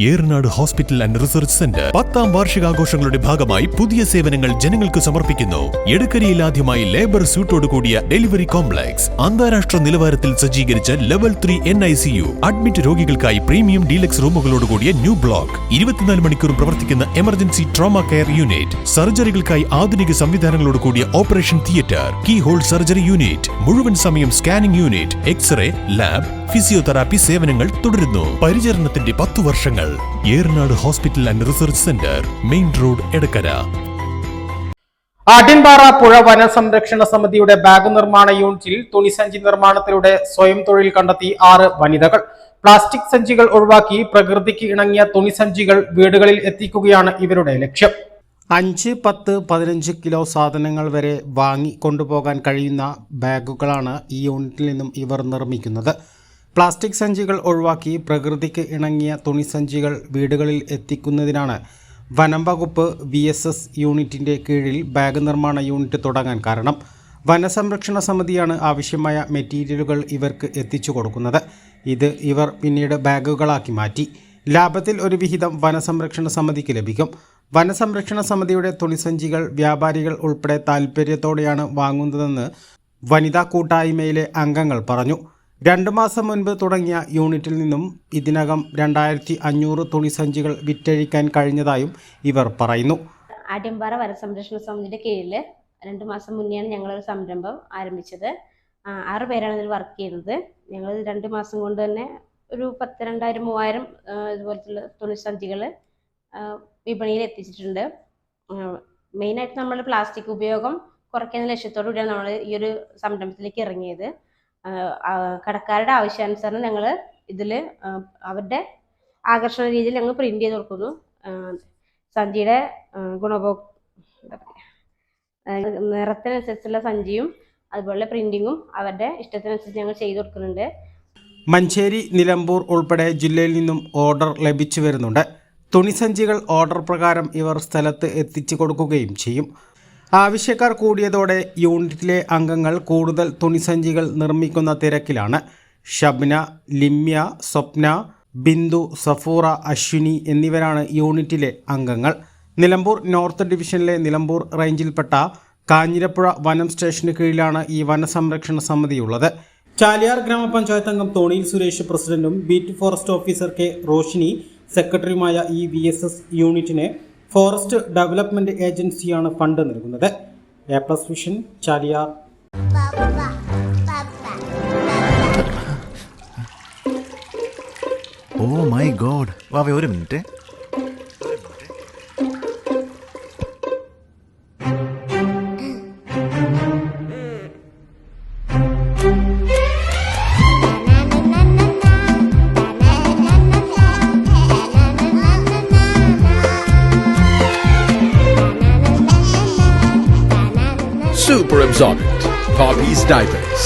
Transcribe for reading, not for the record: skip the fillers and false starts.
Eranad Hospital and Research centre 10ാം വാർഷികാഘോഷങ്ങളുടെ ഭാഗമായി പുതിയ സേവനങ്ങൾ ജനങ്ങൾക്ക് സമർപ്പിക്കുന്നു. എടക്കരയിൽ ആദ്യമായി ലേബർ സ്യൂട്ടോട് കൂടിയ ഡെലിവറി കോംപ്ലക്സ്, അന്താരാഷ്ട്ര നിലവാരത്തിൽ സജ്ജീകരിച്ച ലെവൽ 3 NICU, അഡ്മിറ്റ് രോഗികൾക്കായി പ്രീമിയം ഡീലക്സ് റൂമുകളോട് കൂടിയ ന്യൂ ബ്ലോക്ക്, 24 മണിക്കൂറും പ്രവർത്തിക്കുന്ന എമർജൻസി ട്രോമ കെയർ യൂണിറ്റ്, സർജറികൾക്കായി ആധുനിക സംവിധാനങ്ങളോട് കൂടിയ operation theatre, keyhole surgery unit, മുഴുവൻ സമയം scanning unit, x ray, lab, physiotherapy സേവനങ്ങൾ തുടരുന്നു. പരിചരണത്തിന്റെ 10 വർഷങ്ങൾ. Eranad Hospital and Research Centre, Main Road, Edakkara. Adyanpara പുഴ വനസംരക്ഷണ സമിതിയുടെ ബാഗ് നിർമ്മാണ യൂണിറ്റിൽ തുണിസഞ്ചി നിർമ്മാണത്തിലൂടെ സ്വയം തൊഴിൽ കണ്ടെത്തി 6 വനിതകൾ. പ്ലാസ്റ്റിക് സഞ്ചികൾ ഒഴിവാക്കി പ്രകൃതിക്ക് ഇണങ്ങിയ തുണിസഞ്ചികൾ വീടുകളിൽ എത്തിക്കുകയാണ് ഇവരുടെ ലക്ഷ്യം. 5, 10, 15 കിലോ സാധനങ്ങൾ വരെ വാങ്ങി കൊണ്ടുപോകാൻ കഴിയുന്ന ബാഗുകളാണ് ഈ യൂണിറ്റിൽ നിന്നും ഇവർ നിർമ്മിക്കുന്നത്. പ്ലാസ്റ്റിക് സഞ്ചികൾ ഒഴിവാക്കി പ്രകൃതിക്ക് ഇണങ്ങിയ തുണിസഞ്ചികൾ വീടുകളിൽ എത്തിക്കുന്നതിനാണ് വനം വകുപ്പ് VSS യൂണിറ്റിൻ്റെ കീഴിൽ ബാഗ് നിർമ്മാണ യൂണിറ്റ് തുടങ്ങാൻ കാരണം. വനസംരക്ഷണ സമിതിയാണ് ആവശ്യമായ മെറ്റീരിയലുകൾ ഇവർക്ക് എത്തിച്ചു കൊടുക്കുന്നത്. ഇത് ഇവർ പിന്നീട് ബാഗുകളാക്കി മാറ്റി. ലാഭത്തിൽ ഒരു വിഹിതം വനസംരക്ഷണ സമിതിക്ക് ലഭിക്കും. വനസംരക്ഷണ സമിതിയുടെ തുണിസഞ്ചികൾ വ്യാപാരികൾ ഉൾപ്പെടെ താൽപ്പര്യത്തോടെയാണ് വാങ്ങുന്നതെന്ന് വനിതാ കൂട്ടായ്മയിലെ അംഗങ്ങൾ പറഞ്ഞു. 2 മാസം മുൻപ് തുടങ്ങിയ യൂണിറ്റിൽ നിന്നും ഇതിനകം 2500 തുണിസഞ്ചികൾ വിറ്റഴിക്കാൻ കഴിഞ്ഞതായും ഇവർ പറയുന്നു. ആട്യൻപാറ വനസംരക്ഷണ സമിതിയുടെ കീഴിൽ 2 മാസം മുന്നെയാണ് ഞങ്ങളൊരു സംരംഭം ആരംഭിച്ചത്. 6 പേരാണ് ഇതിൽ വർക്ക് ചെയ്യുന്നത്. ഞങ്ങൾ 2 മാസം കൊണ്ട് തന്നെ ഒരു 10, 2000, 3000 ഇതുപോലത്തുള്ള തുണിസഞ്ചികൾ വിപണിയിൽ എത്തിച്ചിട്ടുണ്ട്. മെയിനായിട്ട് നമ്മൾ പ്ലാസ്റ്റിക് ഉപയോഗം കുറയ്ക്കുന്ന ലക്ഷ്യത്തോടു കൂടിയാണ് നമ്മൾ ഈ ഒരു സംരംഭത്തിലേക്ക് ഇറങ്ങിയത്. കടക്കാരുടെ ആവശ്യാനുസരണം ഞങ്ങൾ ഇതിൽ അവരുടെ ആകർഷണ രീതിയിൽ ഞങ്ങൾ പ്രിന്റ് ചെയ്ത് കൊടുക്കുന്നു. സഞ്ചിയുടെ നിറത്തിനനുസരിച്ചുള്ള സഞ്ചിയും അതുപോലെ പ്രിന്റിങ്ങും അവരുടെ ഇഷ്ടത്തിനനുസരിച്ച് ഞങ്ങൾ ചെയ്തു കൊടുക്കുന്നുണ്ട്. മഞ്ചേരി, നിലമ്പൂർ ഉൾപ്പെടെ ജില്ലയിൽ നിന്നും ഓർഡർ ലഭിച്ചു വരുന്നുണ്ട്. തുണിസഞ്ചികൾ ഓർഡർ പ്രകാരം ഇവർ സ്ഥലത്ത് എത്തിച്ചു കൊടുക്കുകയും ചെയ്യും. ആവശ്യക്കാർ കൂടിയതോടെ യൂണിറ്റിലെ അംഗങ്ങൾ കൂടുതൽ തുണിസഞ്ചികൾ നിർമ്മിക്കുന്ന തിരക്കിലാണ്. ഷബ്ന, ലിമ്യ, സ്വപ്ന, ബിന്ദു, സഫൂറ, അശ്വിനി എന്നിവരാണ് യൂണിറ്റിലെ അംഗങ്ങൾ. നിലമ്പൂർ നോർത്ത് ഡിവിഷനിലെ നിലമ്പൂർ റേഞ്ചിൽപ്പെട്ട കാഞ്ഞിരപ്പുഴ വനം സ്റ്റേഷന് കീഴിലാണ് ഈ വനസംരക്ഷണ സമിതിയുള്ളത്. ചാലിയാർ ഗ്രാമപഞ്ചായത്ത് അംഗം തോണിയിൽ സുരേഷ് പ്രസിഡന്റും beat forest officer K Roshini സെക്രട്ടറിയുമായ ഈ VSS യൂണിറ്റിന് ഫോറസ്റ്റ് ഡെവലപ്മെന്റ് ഏജൻസിയാണ് ഫണ്ട് നൽകുന്നത്. A+ vision, Chaliyar. Oh my god, വാവേ ഒരു minute. Super absorbent Poppy's diapers.